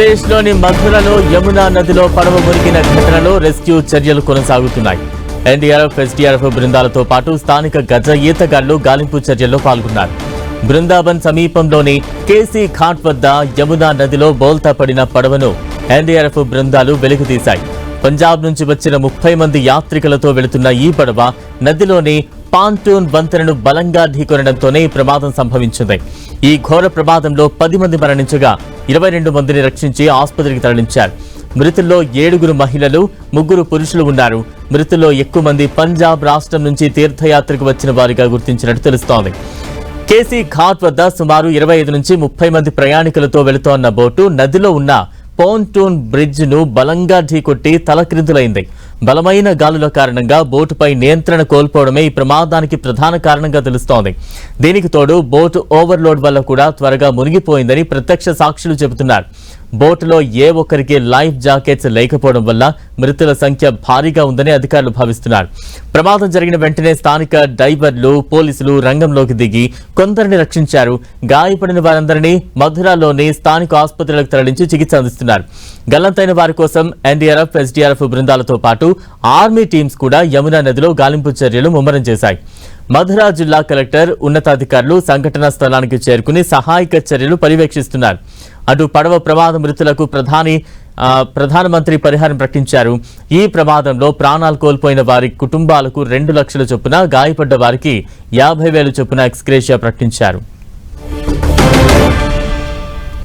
ఉత్తరప్రదేశ్లోని మథురలో యమునా నదిలో పడవ మునిగిన ఘటనలో రెస్క్యూ చర్యలు కొనసాగుతున్నాయి. ఎన్డీఆర్ఎఫ్, ఎస్డీఆర్ఎఫ్ బృందాలతో పాటు స్థానిక గజ ఈతగాళ్లు గాలింపు చర్యల్లో పాల్గొన్నారు. బృందావన్ సమీపంలోని కేసీ ఘాట్ వద్ద యమునా నదిలో బోల్తా పడిన పడవను ఎన్డీఆర్ఎఫ్ బృందాలు వెలికితీశాయి. పంజాబ్ నుంచి వచ్చిన 30 మంది యాత్రికులతో వెళుతున్న ఈ పడవ నదిలోని పాంటూన్ వంతెనను బలంగా ఢీకొనడంతోనే ఈ ప్రమాదం సంభవించింది. ఈ ఘోర ప్రమాదంలో 10 మంది మరణించగా 22 మందిని రక్షించి ఆసుపత్రికి తరలించారు. మృతుల్లో 7 మహిళలు, 3 పురుషులు ఉన్నారు. మృతుల్లో ఎక్కువ మంది పంజాబ్ రాష్ట్రం నుంచి తీర్థయాత్రకు వచ్చిన వారిగా గుర్తించినట్టు తెలుస్తోంది. కేసీ ఘాట్ వద్ద సుమారు 25 నుంచి 30 మంది ప్రయాణికులతో వెళుతోన్న బోటు నదిలో ఉన్న పాంటూన్ బ్రిడ్జ్ ను బలంగా ఢీకొట్టి తలక్రిందులైంది. బలమైన గాలుల కారణంగా బోటుపై నియంత్రణ కోల్పోవడమే ఈ ప్రమాదానికి ప్రధాన కారణంగా తెలుస్తోంది. దీనికి తోడు బోటు ఓవర్లోడ్ వల్ల కూడా త్వరగా మునిగిపోయిందని ప్రత్యక్ష సాక్షులు చెబుతున్నారు. బోటులో ఏ ఒక్కరికి లైఫ్ జాకెట్స్ లేకపోవడం వల్ల మృతుల సంఖ్య భారీగా ఉందని అధికారులు భావిస్తున్నారు. ప్రమాదం జరిగిన వెంటనే స్థానిక డైవర్లు, పోలీసులు రంగంలోకి దిగి కొందరిని రక్షించారు. గాయపడిన వారందరినీ మధురలోని స్థానిక ఆసుపత్రులకు తరలించి చికిత్స అందిస్తున్నారు. గల్లంతైన వారి కోసం ఎన్డీఆర్ఎఫ్, ఎస్డీఆర్ఎఫ్ బృందాలతో పాటు ఆర్మీ టీమ్స్ కూడా యమునా నదిలో గాలింపు చర్యలు ముమ్మరం చేశాయి. మధుర జిల్లా కలెక్టర్, ఉన్నతాధికారులు సంఘటనా స్థలానికి చేరుకుని సహాయక చర్యలు పర్యవేక్షిస్తున్నారు. అటు పడవ ప్రమాద మృతులకు ప్రధానమంత్రి పరిహారం ప్రకటించారు. ఈ ప్రమాదంలో ప్రాణాలు కోల్పోయిన వారి కుటుంబాలకు 2 లక్షల చొప్పున, గాయపడ్డ వారికి 50,000 చొప్పున ఎక్స్గ్రేషియా ప్రకటించారు.